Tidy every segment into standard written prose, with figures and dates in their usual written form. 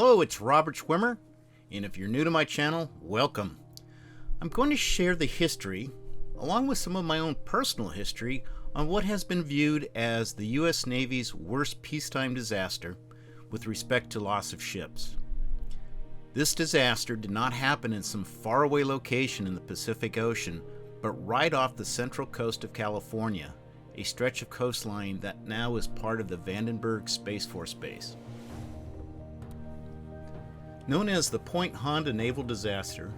Hello, it's Robert Schwemmer, and if you're new to my channel, welcome. I'm going to share the history, along with some of my own personal history, on what has been viewed as the U.S. Navy's worst peacetime disaster with respect to loss of ships. This disaster did not happen in some faraway location in the Pacific Ocean, but right off the central coast of California, a stretch of coastline that now is part of the Vandenberg Space Force Base. Known as the Point Honda Naval Disaster,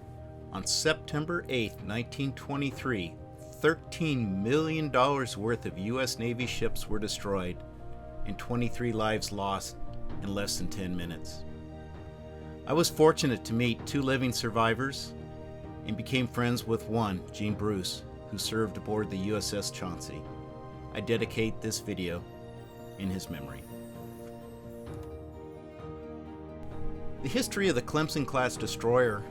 on September 8, 1923, $13 million worth of U.S. Navy ships were destroyed and 23 lives lost in less than 10 minutes. I was fortunate to meet two living survivors and became friends with one, Gene Bruce, who served aboard the USS Chauncey. I dedicate this video in his memory. The history of the Clemson-class destroyer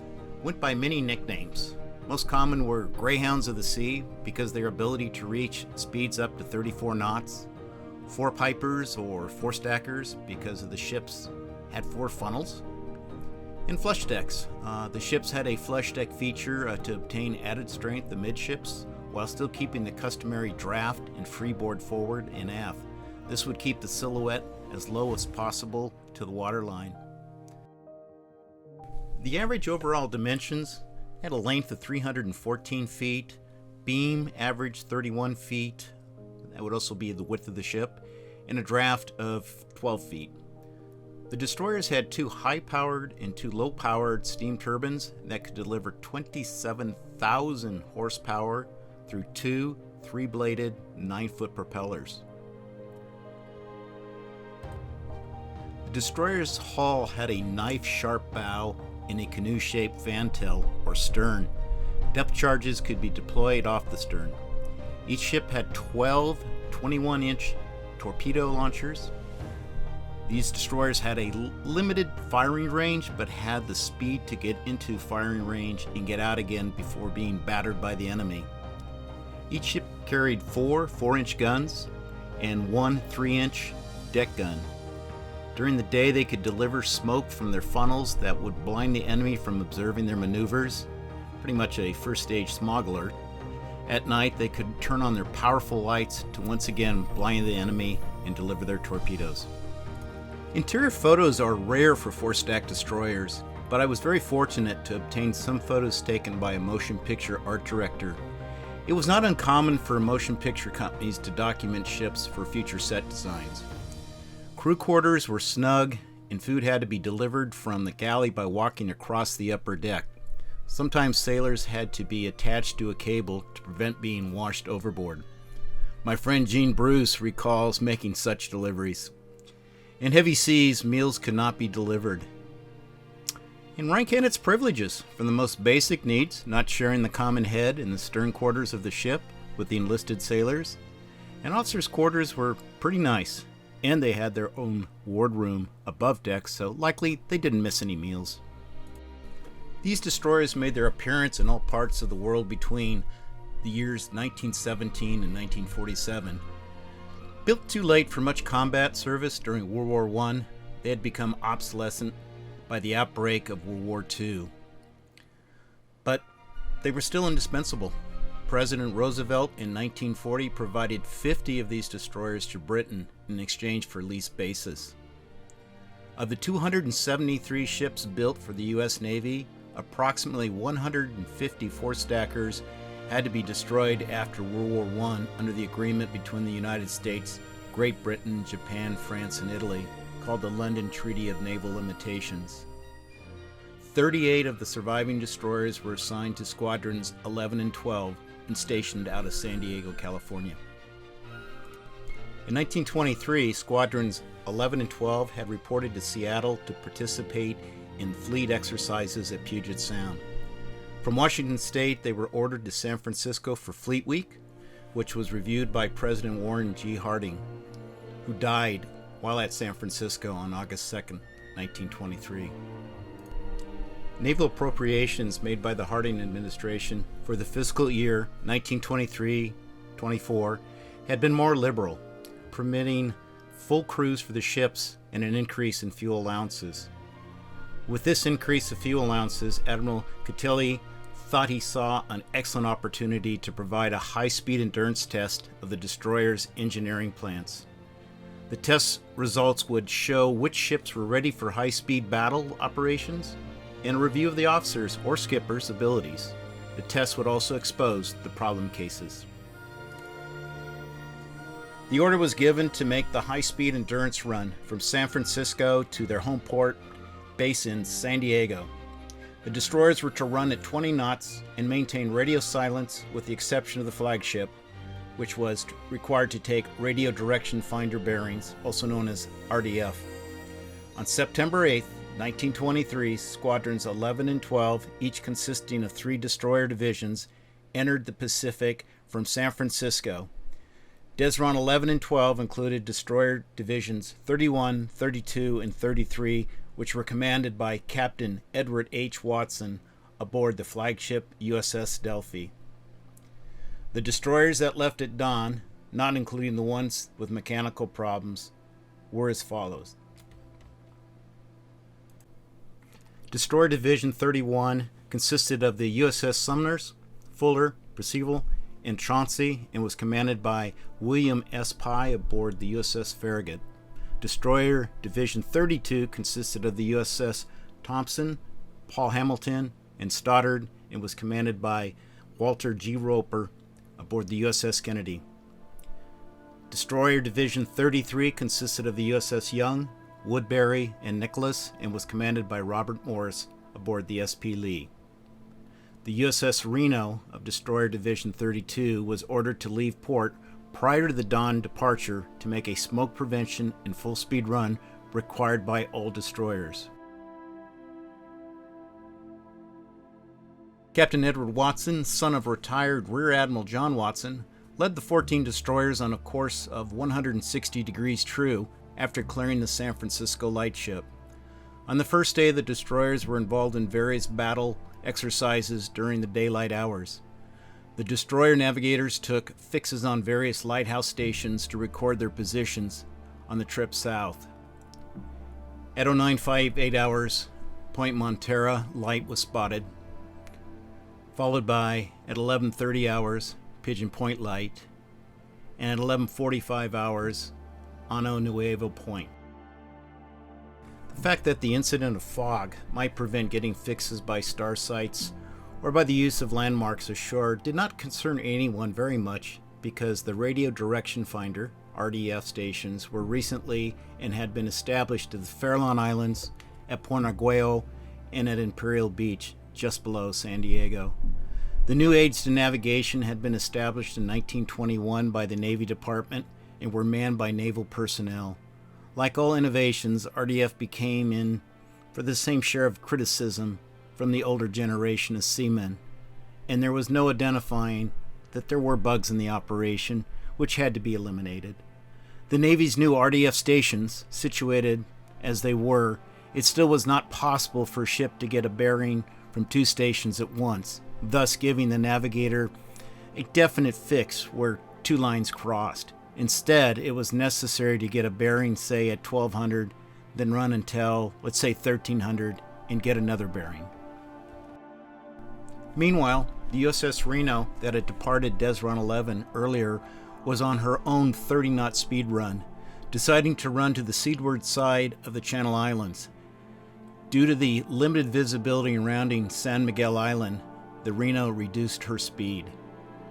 went by many nicknames. Most common were Greyhounds of the Sea because their ability to reach speeds up to 34 knots, Four Pipers or Four Stackers because of the ships had four funnels, and flush decks. The ships had a flush deck feature to obtain added strength amidships while still keeping the customary draft and freeboard forward and aft. This would keep the silhouette as low as possible to the waterline. The average overall dimensions had a length of 314 feet, beam averaged 31 feet, that would also be the width of the ship, and a draft of 12 feet. The destroyers had two high-powered and two low-powered steam turbines that could deliver 27,000 horsepower through two 3-bladed 9-foot propellers. The destroyer's hull had a knife-sharp bow and a canoe-shaped fantail or stern. Depth charges could be deployed off the stern. Each ship had 12 21-inch torpedo launchers. These destroyers had a limited firing range, but had the speed to get into firing range and get out again before being battered by the enemy. Each ship carried four 4-inch guns and one 3-inch deck gun. During the day, they could deliver smoke from their funnels that would blind the enemy from observing their maneuvers, pretty much a first-stage smog alert. At night, they could turn on their powerful lights to once again blind the enemy and deliver their torpedoes. Interior photos are rare for four-stack destroyers, but I was very fortunate to obtain some photos taken by a motion picture art director. It was not uncommon for motion picture companies to document ships for future set designs. Crew quarters were snug, and food had to be delivered from the galley by walking across the upper deck. Sometimes sailors had to be attached to a cable to prevent being washed overboard. My friend Gene Bruce recalls making such deliveries. In heavy seas, meals could not be delivered. And rank had its privileges, from the most basic needs, not sharing the common head in the stern quarters of the ship with the enlisted sailors, and officers' quarters were pretty nice. And they had their own wardroom above deck, so likely they didn't miss any meals. These destroyers made their appearance in all parts of the world between the years 1917 and 1947. Built too late for much combat service during World War I, they had become obsolescent by the outbreak of World War II. But they were still indispensable. President Roosevelt in 1940 provided 50 of these destroyers to Britain in exchange for leased bases. Of the 273 ships built for the U.S. Navy, approximately 150 four-stackers had to be destroyed after World War I under the agreement between the United States, Great Britain, Japan, France, and Italy, called the London Treaty of Naval Limitations. 38 of the surviving destroyers were assigned to Squadrons 11 and 12 and stationed out of San Diego, California. In 1923, Squadrons 11 and 12 had reported to Seattle to participate in fleet exercises at Puget Sound. From Washington State, they were ordered to San Francisco for Fleet Week, which was reviewed by President Warren G. Harding, who died while at San Francisco on August 2, 1923. Naval appropriations made by the Harding administration for the fiscal year 1923-24 had been more liberal, permitting full crews for the ships and an increase in fuel allowances. With this increase of fuel allowances, Admiral Cotilli thought he saw an excellent opportunity to provide a high-speed endurance test of the destroyer's engineering plants. The test results would show which ships were ready for high-speed battle operations and a review of the officers' or skippers' abilities. The test would also expose the problem cases. The order was given to make the high-speed endurance run from San Francisco to their home port base in San Diego. The destroyers were to run at 20 knots and maintain radio silence with the exception of the flagship, which was required to take radio direction finder bearings, also known as RDF. On September 8, 1923, Squadrons 11 and 12, each consisting of 3 destroyer divisions, entered the Pacific from San Francisco. Desron 11 and 12 included destroyer divisions 31, 32, and 33, which were commanded by Captain Edward H. Watson aboard the flagship USS Delphi. The destroyers that left at dawn, not including the ones with mechanical problems, were as follows. Destroyer Division 31 consisted of the USS Sumners, Fuller, Percival, and Chauncey, and was commanded by William S. Pye aboard the USS Farragut. Destroyer Division 32 consisted of the USS Thompson, Paul Hamilton, and Stoddard, and was commanded by Walter G. Roper aboard the USS Kennedy. Destroyer Division 33 consisted of the USS Young, Woodbury, and Nicholas, and was commanded by Robert Morris aboard the SP Lee. The USS Reno of Destroyer Division 32 was ordered to leave port prior to the dawn departure to make a smoke prevention and full-speed run required by all destroyers. Captain Edward Watson, son of retired Rear Admiral John Watson, led the 14 destroyers on a course of 160 degrees true after clearing the San Francisco lightship. On the first day, the destroyers were involved in various battle exercises during the daylight hours. The destroyer navigators took fixes on various lighthouse stations to record their positions on the trip south. At 0958 hours, Point Montera light was spotted, followed by, at 11:30 hours, Pigeon Point light, and at 11:45 hours, Ano Nuevo Point. The fact that the incident of fog might prevent getting fixes by star sites or by the use of landmarks ashore did not concern anyone very much because the radio direction finder, RDF stations, were recently and had been established at the Farallon Islands, at Point Arguello, and at Imperial Beach, just below San Diego. The new aids to navigation had been established in 1921 by the Navy Department and were manned by naval personnel. Like all innovations, RDF became in for the same share of criticism from the older generation of seamen, and there was no identifying that there were bugs in the operation, which had to be eliminated. The Navy's new RDF stations, situated as they were, it still was not possible for a ship to get a bearing from 2 stations at once, thus giving the navigator a definite fix where 2 lines crossed. Instead, it was necessary to get a bearing, say, at 1200, then run until, let's say, 1300, and get another bearing. Meanwhile, the USS Reno that had departed Desron 11 earlier was on her own 30-knot speed run, deciding to run to the seaward side of the Channel Islands. Due to the limited visibility surrounding San Miguel Island, the Reno reduced her speed.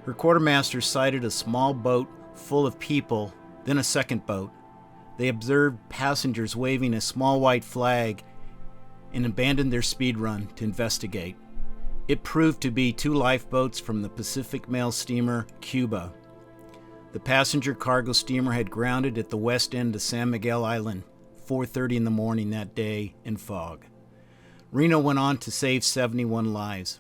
Her quartermaster sighted a small boat full of people, then a second boat. They observed passengers waving a small white flag and abandoned their speed run to investigate. It proved to be 2 lifeboats from the Pacific Mail steamer Cuba. The passenger cargo steamer had grounded at the west end of San Miguel Island, 4:30 in the morning that day in fog. Reno went on to save 71 lives.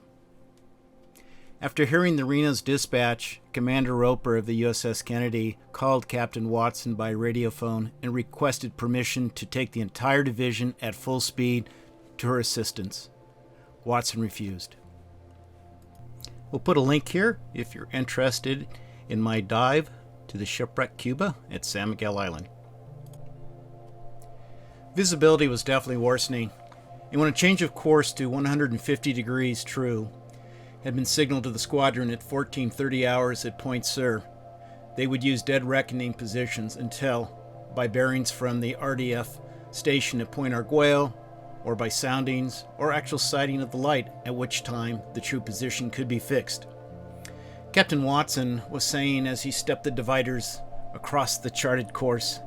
After hearing the Reno's dispatch, Commander Roper of the USS Kennedy called Captain Watson by radiophone and requested permission to take the entire division at full speed to her assistance. Watson refused. We'll put a link here if you're interested in my dive to the shipwrecked Cuba at San Miguel Island. Visibility was definitely worsening, And when a change of course to 150 degrees true had been signaled to the squadron at 14:30 hours at Point Sur, they would use dead reckoning positions until, by bearings from the RDF station at Point Arguello, or by soundings or actual sighting of the light, at which time the true position could be fixed. Captain Watson was saying as he stepped the dividers across the charted course,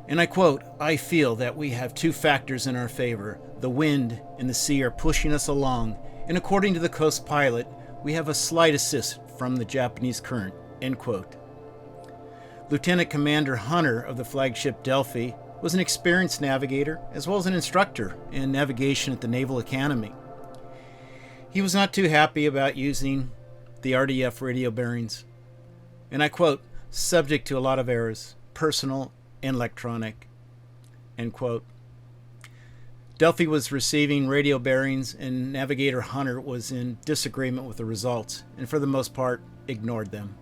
and I quote, "I feel that we have two factors in our favor. The wind and the sea are pushing us along, and according to the coast pilot, we have a slight assist from the Japanese current," end quote. Lieutenant Commander Hunter of the flagship Delphi was an experienced navigator as well as an instructor in navigation at the Naval Academy. He was not too happy about using the RDF radio bearings, and I quote, "subject to a lot of errors, personal and electronic," end quote. Delphi was receiving radio bearings, and Navigator Hunter was in disagreement with the results, and for the most part, ignored them.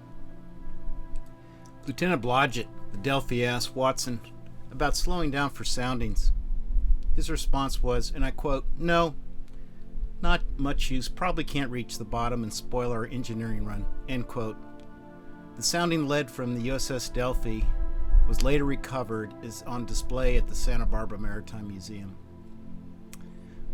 Lieutenant Blodgett, the Delphi, asked Watson about slowing down for soundings. His response was, and I quote, "No, not much use, probably can't reach the bottom and spoil our engineering run," end quote. The sounding lead from the USS Delphi was later recovered, is on display at the Santa Barbara Maritime Museum.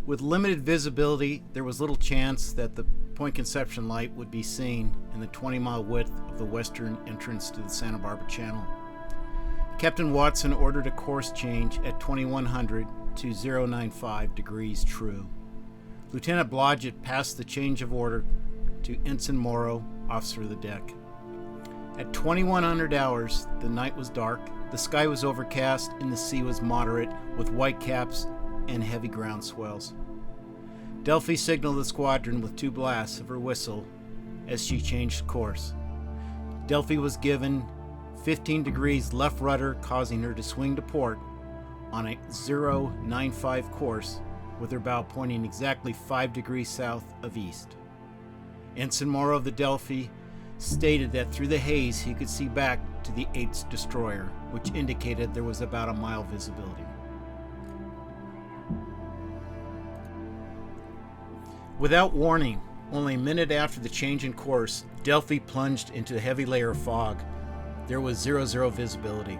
With limited visibility, there was little chance that the Point Conception light would be seen in the 20-mile width of the western entrance to the Santa Barbara Channel. Captain Watson ordered a course change at 2100 to 095 degrees true. Lieutenant Blodgett passed the change of order to Ensign Morrow, officer of the deck. At 2100 hours, the night was dark, the sky was overcast, and the sea was moderate with white caps and heavy ground swells. Delphi signaled the squadron with 2 blasts of her whistle as she changed course. Delphi was given 15 degrees left rudder, causing her to swing to port on a 095 course with her bow pointing exactly 5 degrees south of east. Ensign Morrow of the Delphi stated that through the haze he could see back to the 8th destroyer, which indicated there was about a mile visibility. Without warning, only a minute after the change in course, Delphi plunged into a heavy layer of fog. There was 0 visibility.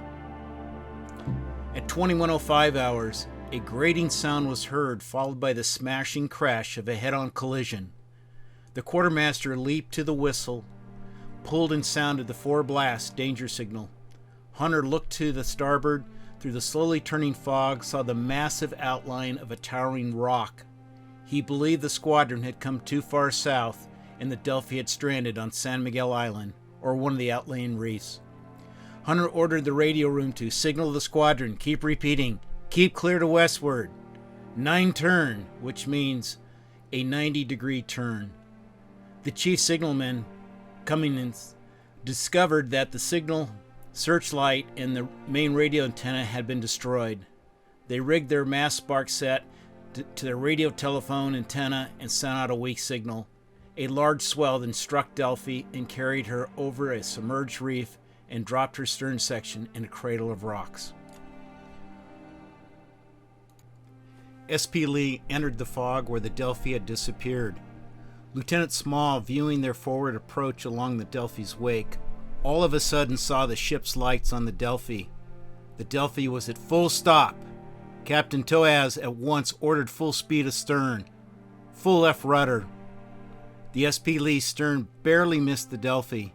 At 2105 hours, a grating sound was heard, followed by the smashing crash of a head-on collision. The quartermaster leaped to the whistle, pulled and sounded the 4-blast danger signal. Hunter looked to the starboard through the slowly turning fog, saw the massive outline of a towering rock. He believed the squadron had come too far south and the Delphi had stranded on San Miguel Island or one of the outlying reefs. Hunter ordered the radio room to signal the squadron, keep repeating, keep clear to westward. 9 turn, which means a 90-degree turn. The chief signalman, coming in, discovered that the signal searchlight and the main radio antenna had been destroyed. They rigged their mast spark set to their radio telephone antenna and sent out a weak signal. A large swell then struck Delphi and carried her over a submerged reef and dropped her stern section in a cradle of rocks. SP Lee entered the fog where the Delphi had disappeared. Lieutenant Small, viewing their forward approach along the Delphi's wake, all of a sudden saw the ship's lights on the Delphi. The Delphi was at full stop. Captain Toaz at once ordered full speed astern, full left rudder. The SP Lee stern barely missed the Delphi.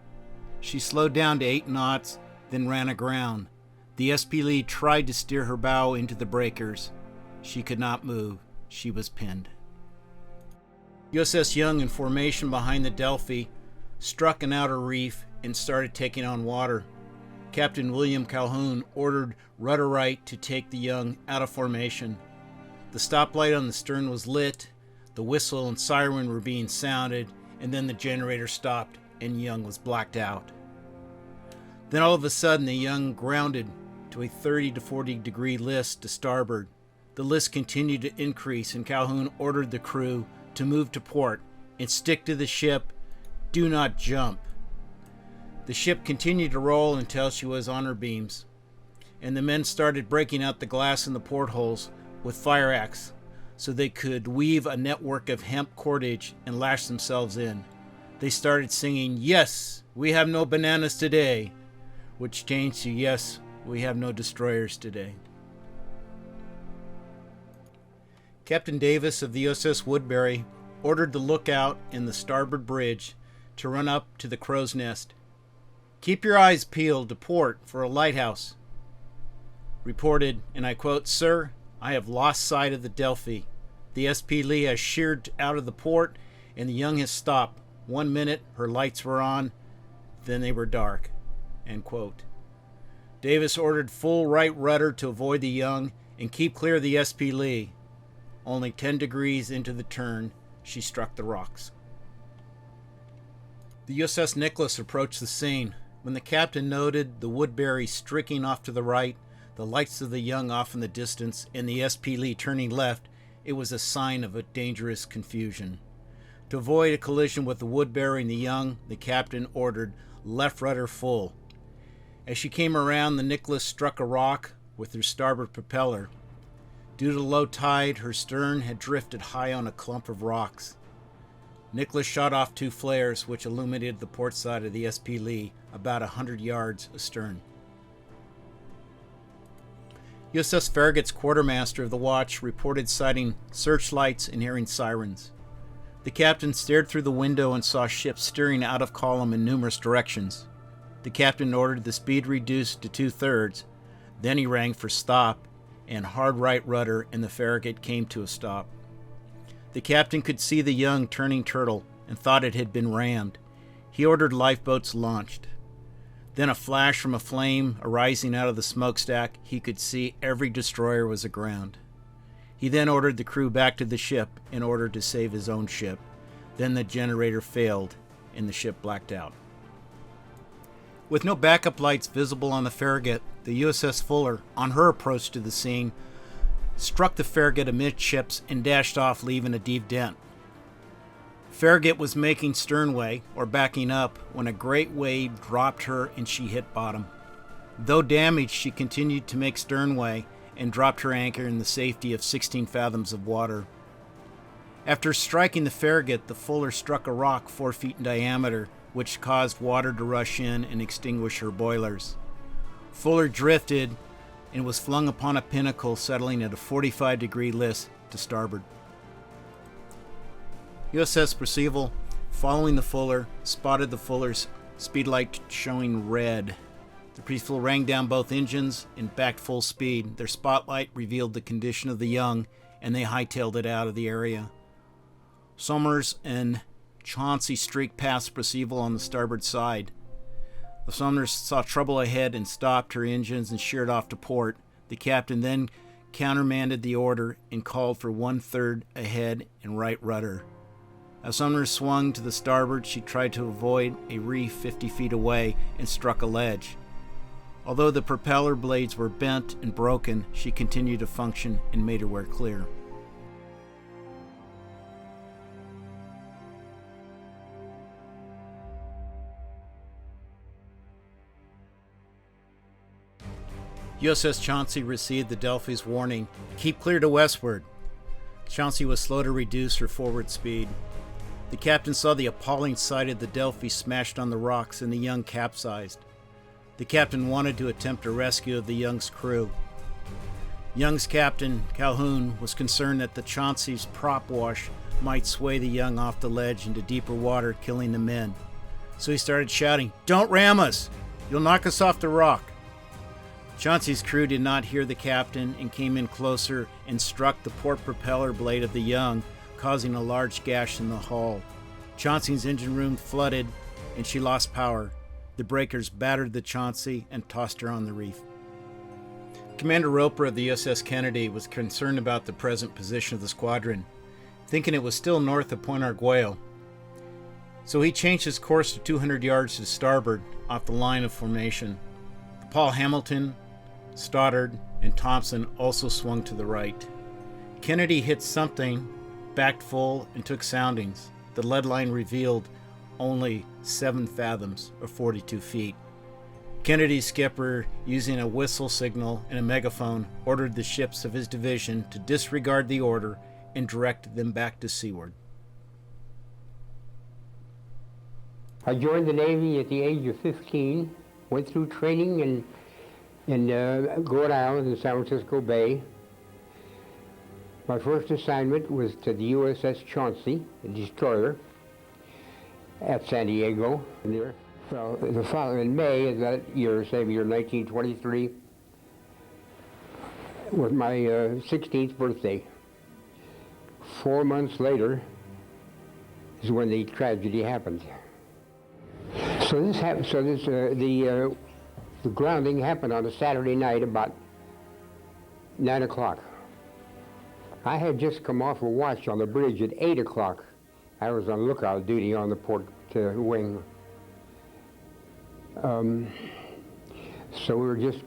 She slowed down to 8 knots, then ran aground. The SP Lee tried to steer her bow into the breakers. She could not move. She was pinned. USS Young, in formation behind the Delphi, struck an outer reef and started taking on water. Captain William Calhoun ordered rudder right to take the Young out of formation. The stoplight on the stern was lit, the whistle and siren were being sounded, and then the generator stopped and Young was blacked out. Then all of a sudden the Young grounded to a 30 to 40 degree list to starboard. The list continued to increase and Calhoun ordered the crew to move to port and stick to the ship. Do not jump. The ship continued to roll until she was on her beams, and the men started breaking out the glass in the portholes with fire axe. so they could weave a network of hemp cordage and lash themselves in. They started singing, "Yes, we have no bananas today," which changed to, "Yes, we have no destroyers today." Captain Davis of the USS Woodbury ordered the lookout in the starboard bridge to run up to the crow's nest. "Keep your eyes peeled to port for a lighthouse." Reported, and I quote, "Sir, I have lost sight of the Delphi. The SP Lee has sheered out of the port, and the Young has stopped. 1 minute her lights were on, then they were dark." End quote. Davis ordered full right rudder to avoid the Young and keep clear of the SP Lee. Only 10 degrees into the turn, she struck the rocks. The USS Nicholas approached the scene. When the captain noted the Woodbury streaking off to the right, the lights of the Young off in the distance, and the SP Lee turning left, it was a sign of a dangerous confusion. To avoid a collision with the Woodbury and the Young, the captain ordered left rudder full. As she came around, the Nicholas struck a rock with her starboard propeller. Due to low tide, her stern had drifted high on a clump of rocks. Nicholas shot off 2 flares, which illuminated the port side of the SP Lee about 100 yards astern. USS Farragut's quartermaster of the watch reported sighting searchlights and hearing sirens. The captain stared through the window and saw ships steering out of column in numerous directions. The captain ordered the speed reduced to 2/3. Then he rang for stop and hard right rudder, and the Farragut came to a stop. The captain could see the Young turning turtle and thought it had been rammed. He ordered lifeboats launched. Then a flash from a flame arising out of the smokestack, he could see every destroyer was aground. He then ordered the crew back to the ship in order to save his own ship. Then the generator failed and the ship blacked out. With no backup lights visible on the Farragut, the USS Fuller, on her approach to the scene, struck the Farragut amidships and dashed off, leaving a deep dent. Farragut was making sternway, or backing up, when a great wave dropped her and she hit bottom. Though damaged, she continued to make sternway and dropped her anchor in the safety of 16 fathoms of water. After striking the Farragut, the Fuller struck a rock 4 feet in diameter, which caused water to rush in and extinguish her boilers. Fuller drifted and was flung upon a pinnacle, settling at a 45-degree list to starboard. USS Percival, following the Fuller, spotted the Fuller's speedlight showing red. The Percival rang down both engines and backed full speed. Their spotlight revealed the condition of the Young, and they hightailed it out of the area. Schwemmer and Chauncey streaked past Percival on the starboard side. The Schwemmer saw trouble ahead and stopped her engines and sheered off to port. The captain then countermanded the order and called for 1/3 ahead and right rudder. As Schwemmer swung to the starboard, she tried to avoid a reef 50 feet away and struck a ledge. Although the propeller blades were bent and broken, she continued to function and made her way clear. USS Chauncey received the Delphi's warning, "Keep clear to westward." Chauncey was slow to reduce her forward speed. The captain saw the appalling sight of the Delphi smashed on the rocks and the Young capsized. The captain wanted to attempt a rescue of the Young's crew. Young's captain, Calhoun, was concerned that the Chauncey's prop wash might sway the Young off the ledge into deeper water, killing the men. So he started shouting, "Don't ram us! You'll knock us off the rock." Chauncey's crew did not hear the captain and came in closer and struck the port propeller blade of the Young, causing a large gash in the hull. Chauncey's engine room flooded and she lost power. The breakers battered the Chauncey and tossed her on the reef. Commander Roper of the USS Kennedy was concerned about the present position of the squadron, thinking it was still north of Point Arguello. So he changed his course to 200 yards to starboard off the line of formation. Paul Hamilton, Stoddard, and Thompson also swung to the right. Kennedy hit something, backed full, and took soundings. The lead line revealed only 7 fathoms, or 42 feet. Kennedy's skipper, using a whistle signal and a megaphone, ordered the ships of his division to disregard the order and directed them back to seaward. I joined the Navy at the age of 15, went through training in Goat Island in San Francisco Bay. My first assignment was to the USS Chauncey, a destroyer, at San Diego. Well, the following May of that year, same year, 1923, was my 16th birthday. 4 months later is when the tragedy happened. So this happened. So this the grounding happened on a Saturday night about 9 o'clock. I had just come off a watch on the bridge at 8 o'clock. I was on lookout duty on the port wing. So we were just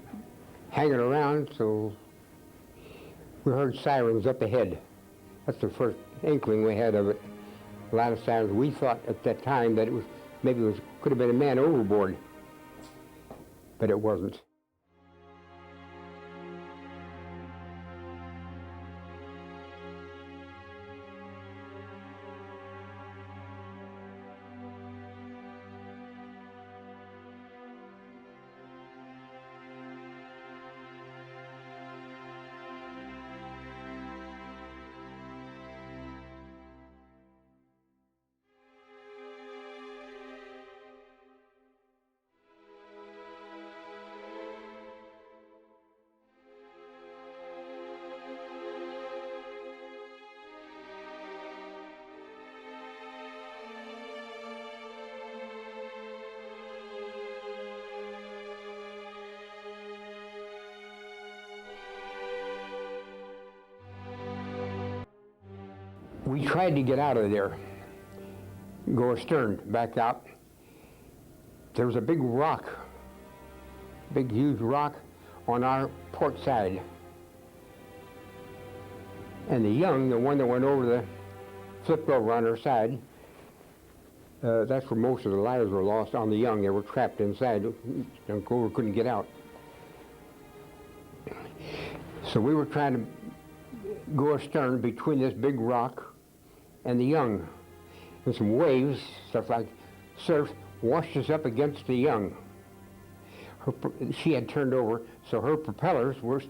hanging around. So we heard sirens up ahead. That's the first inkling we had of it. A lot of sirens. We thought at that time that it was could have been a man overboard, but it wasn't. We tried to get out of there, go astern, back out. There was a big rock, big huge rock on our port side. And the Young, the one that went over flipped over on her side, that's where most of the lives were lost on the Young. They were trapped inside. Vancouver couldn't get out. So we were trying to go astern between this big rock and the Young. And some waves, stuff like surf, washed us up against the Young. She had turned over, so her propellers were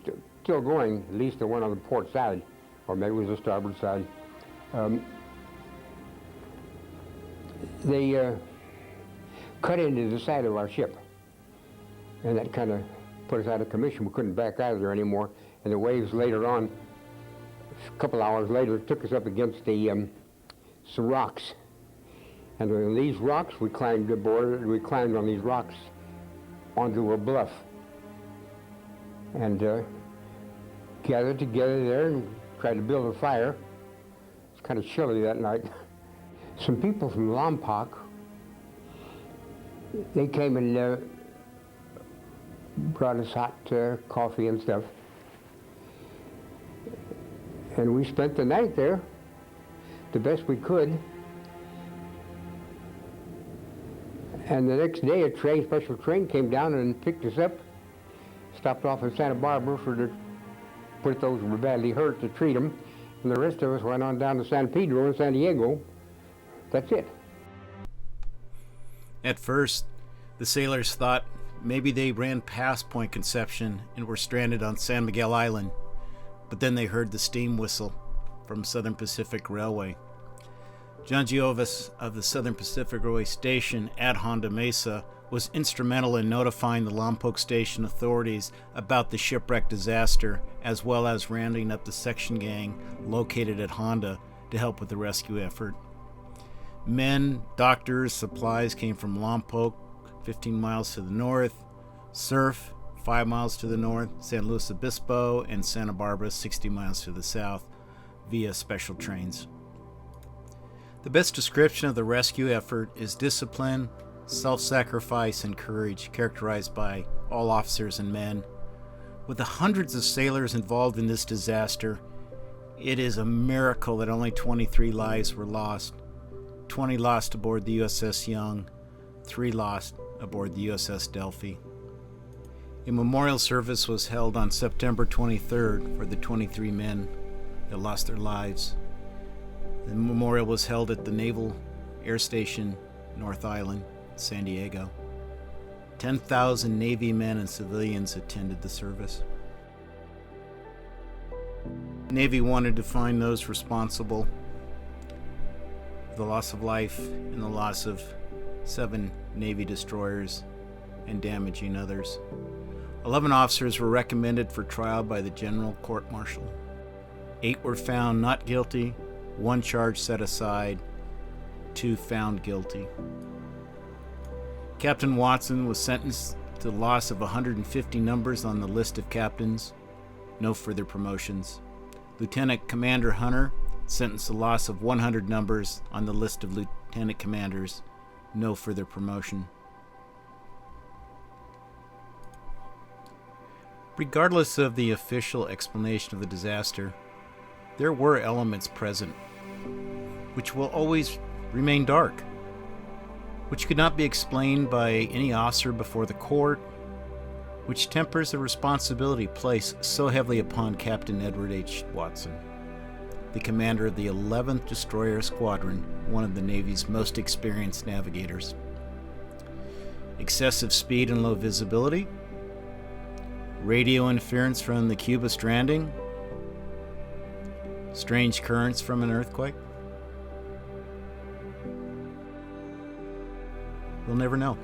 still going, at least the one on the port side, or maybe it was the starboard side. They cut into the side of our ship, and that kind of put us out of commission. We couldn't back out of there anymore, and the waves later on, a couple hours later, took us up against some rocks. And on these rocks, we climbed on these rocks onto a bluff, and gathered together there and tried to build a fire. It's kind of chilly that night. Some people from Lompoc, they came and brought us hot coffee and stuff. And we spent the night there the best we could. And the next day, a special train came down and picked us up, stopped off in Santa Barbara to put those who were badly hurt to treat them, and the rest of us went on down to San Pedro and San Diego. That's it. At first, the sailors thought maybe they ran past Point Conception and were stranded on San Miguel Island, but then they heard the steam whistle from Southern Pacific Railway. John Giovis of the Southern Pacific Railway Station at Honda Mesa was instrumental in notifying the Lompoc Station authorities about the shipwreck disaster, as well as rounding up the section gang located at Honda to help with the rescue effort. Men, doctors, supplies came from Lompoc, 15 miles to the north, Surf, 5 miles to the north, San Luis Obispo, and Santa Barbara, 60 miles to the south, via special trains. The best description of the rescue effort is discipline, self-sacrifice, and courage, characterized by all officers and men. With the hundreds of sailors involved in this disaster, it is a miracle that only 23 lives were lost. 20 lost aboard the USS Young, 3 lost aboard the USS Delphi. A memorial service was held on September 23rd for the 23 men that lost their lives The memorial was held at the Naval Air Station, North Island, San Diego. 10,000 Navy men and civilians attended the service. The Navy wanted to find those responsible for the loss of life and the loss of 7 Navy destroyers and damaging others. 11 officers were recommended for trial by the General Court-Martial. 8 were found not guilty, 1 charge set aside, 2 found guilty. Captain Watson was sentenced to the loss of 150 numbers on the list of captains, no further promotions. Lieutenant Commander Hunter sentenced to the loss of 100 numbers on the list of lieutenant commanders, no further promotion. Regardless of the official explanation of the disaster, there were elements present which will always remain dark, which could not be explained by any officer before the court, which tempers the responsibility placed so heavily upon Captain Edward H. Watson, the commander of the 11th Destroyer Squadron, one of the Navy's most experienced navigators. Excessive speed and low visibility, radio interference from the Cuba stranding, strange currents from an earthquake. We'll never know.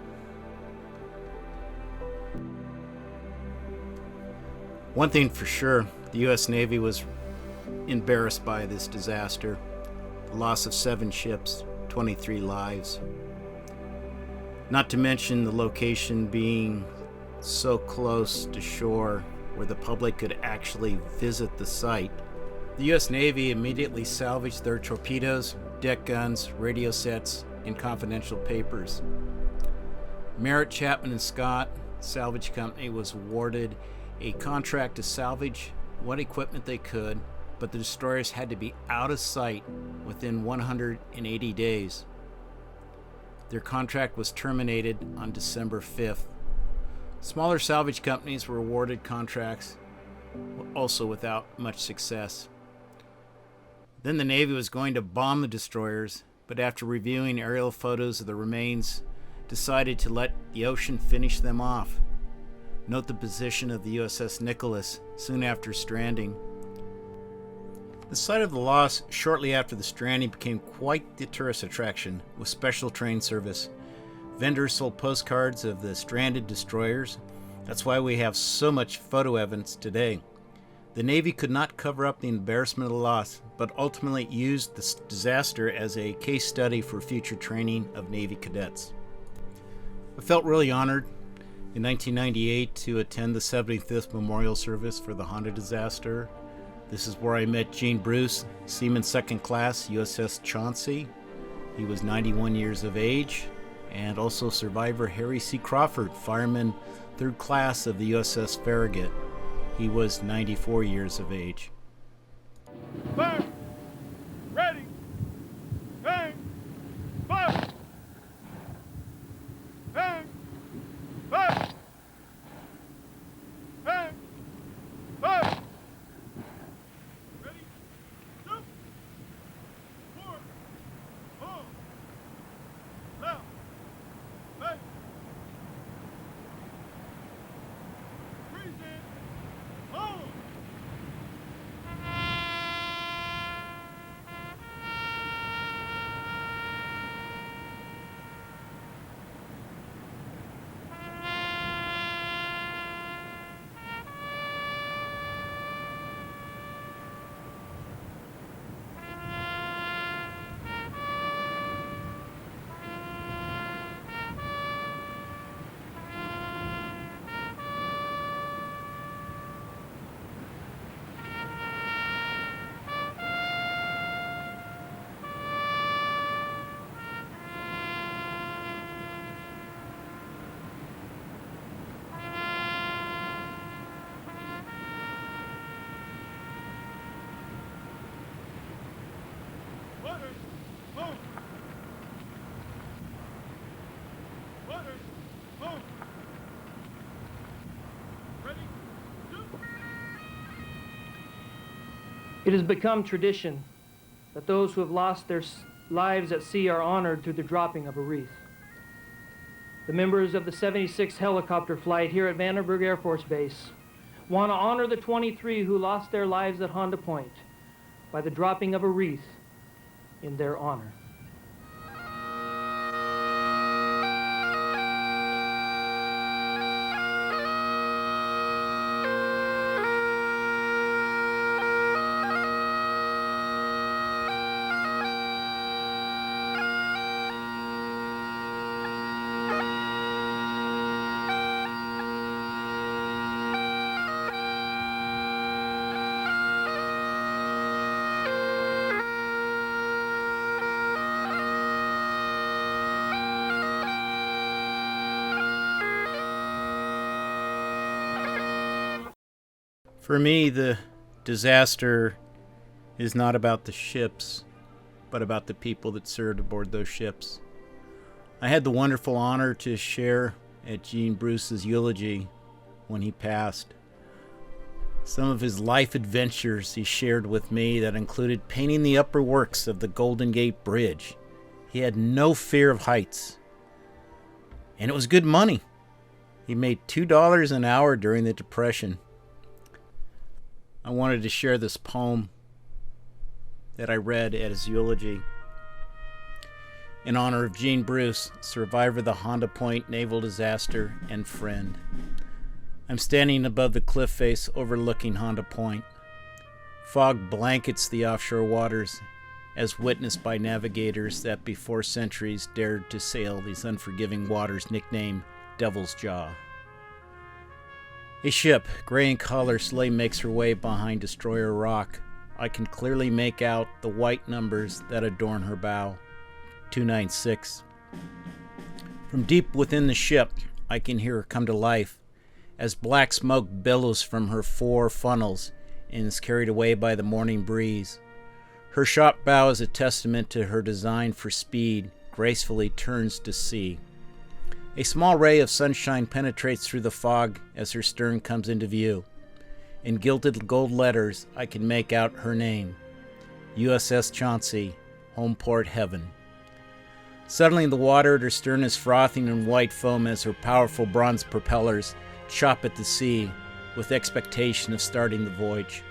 One thing for sure, the U.S. Navy was embarrassed by this disaster. The loss of 7 ships, 23 lives. Not to mention the location being so close to shore where the public could actually visit the site. The U.S. Navy immediately salvaged their torpedoes, deck guns, radio sets, and confidential papers. Merritt, Chapman, and Scott Salvage Company was awarded a contract to salvage what equipment they could, but the destroyers had to be out of sight within 180 days. Their contract was terminated on December 5th. Smaller salvage companies were awarded contracts, also without much success. Then the Navy was going to bomb the destroyers, but after reviewing aerial photos of the remains, decided to let the ocean finish them off. Note the position of the USS Nicholas soon after stranding. The site of the loss shortly after the stranding became quite the tourist attraction, with special train service. Vendors sold postcards of the stranded destroyers. That's why we have so much photo evidence today. The Navy could not cover up the embarrassment of the loss, but ultimately used this disaster as a case study for future training of Navy cadets. I felt really honored in 1998 to attend the 75th Memorial Service for the Honda disaster. This is where I met Gene Bruce, Seaman Second Class, USS Chauncey. He was 91 years of age, and also survivor Harry C. Crawford, Fireman Third Class of the USS Farragut. He was 94 years of age. Fire! Ready! Bang! Fire! Bang! Fire! Bang! Fire! Ready? Shoot! Forward! Home! Left! Right! Freeze in! Home! Water! Home! Water! Home! Ready? Shoot! It has become tradition that those who have lost their lives at sea are honored through the dropping of a wreath. The members of the 76th helicopter flight here at Vandenberg Air Force Base want to honor the 23 who lost their lives at Honda Point by the dropping of a wreath in their honor. For me, the disaster is not about the ships, but about the people that served aboard those ships. I had the wonderful honor to share at Gene Bruce's eulogy when he passed. Some of his life adventures he shared with me that included painting the upper works of the Golden Gate Bridge. He had no fear of heights. And it was good money. He made $2 an hour during the Depression. I wanted to share this poem that I read at his eulogy in honor of Gene Bruce, survivor of the Honda Point Naval Disaster and friend. I'm standing above the cliff face overlooking Honda Point. Fog blankets the offshore waters, as witnessed by navigators that before centuries dared to sail these unforgiving waters nicknamed Devil's Jaw. A ship, gray in color, slowly makes her way behind Destroyer Rock. I can clearly make out the white numbers that adorn her bow, 296. From deep within the ship, I can hear her come to life, as black smoke billows from her four funnels and is carried away by the morning breeze. Her shop bow is a testament to her design for speed, gracefully turns to sea. A small ray of sunshine penetrates through the fog as her stern comes into view. In gilded gold letters, I can make out her name, USS Chauncey, Home Port Heaven. Suddenly the water at her stern is frothing in white foam as her powerful bronze propellers chop at the sea with expectation of starting the voyage.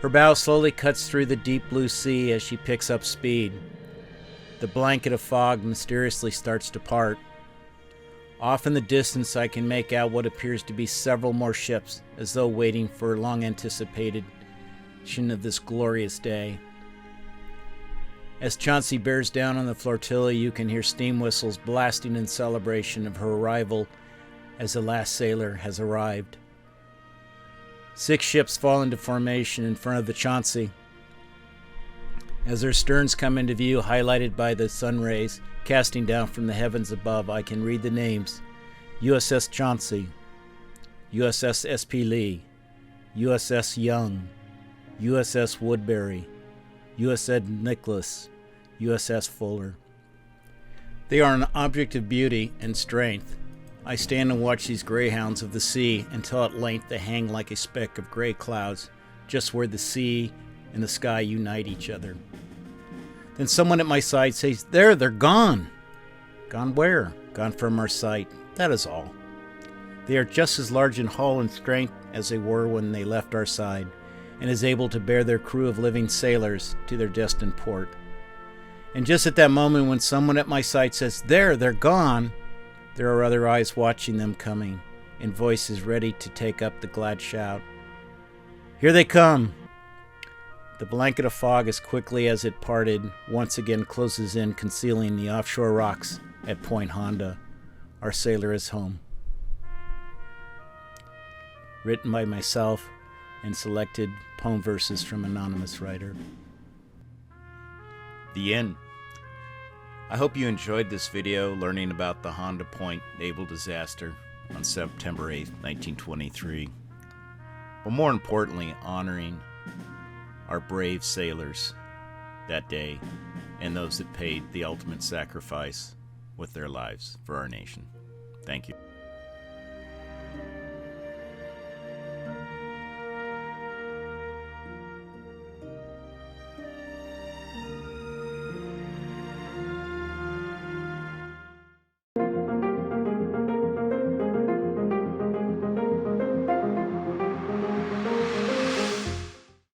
Her bow slowly cuts through the deep blue sea as she picks up speed. The blanket of fog mysteriously starts to part. Off in the distance, I can make out what appears to be several more ships, as though waiting for long anticipated of this glorious day. As Chauncey bears down on the flotilla, you can hear steam whistles blasting in celebration of her arrival as the last sailor has arrived. 6 ships fall into formation in front of the Chauncey. As their sterns come into view, highlighted by the sun rays casting down from the heavens above, I can read the names: USS Chauncey, USS SP Lee, USS Young, USS Woodbury, USS Nicholas, USS Fuller. They are an object of beauty and strength. I stand and watch these greyhounds of the sea until at length they hang like a speck of gray clouds just where the sea and the sky unite each other. Then someone at my side says, "There, they're gone." Gone where? Gone from our sight. That is all. They are just as large in hull and strength as they were when they left our side, and is able to bear their crew of living sailors to their destined port. And just at that moment when someone at my side says, "There, they're gone," there are other eyes watching them coming, and voices ready to take up the glad shout. "Here they come!" The blanket of fog, as quickly as it parted, once again closes in, concealing the offshore rocks at Point Honda. Our sailor is home. Written by myself and selected poem verses from anonymous writer. The end. I hope you enjoyed this video learning about the Honda Point Naval Disaster on September 8, 1923. But more importantly, honoring our brave sailors that day and those that paid the ultimate sacrifice with their lives for our nation. Thank you.